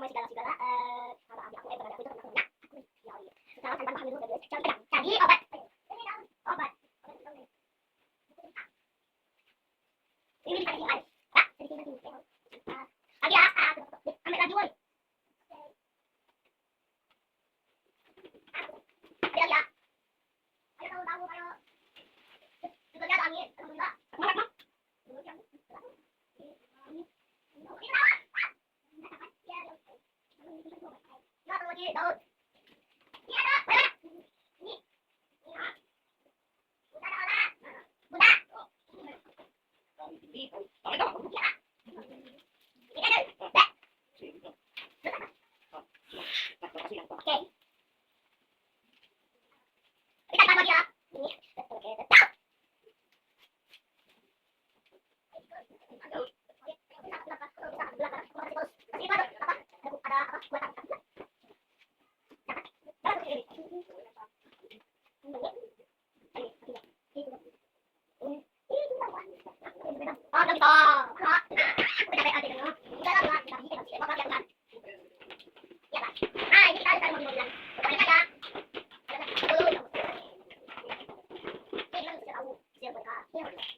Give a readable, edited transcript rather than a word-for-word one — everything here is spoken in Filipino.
may sigala-sigala. Marami ako berada itu tentang nak. Sekarang tanpa hamil dulu jadi obat. Obat. Ini dikasih air. Ah, sedikit lagi. Lagi ambil lagi woi. Ya ya. Ayo tahu ayo. Sebetulnya angin, enggak. Semangat, Daud. Iya, Daud. Ini. Udah, udah. Udah. Oke. Kita tambah dia. Ini. Oke, tetap. Siapa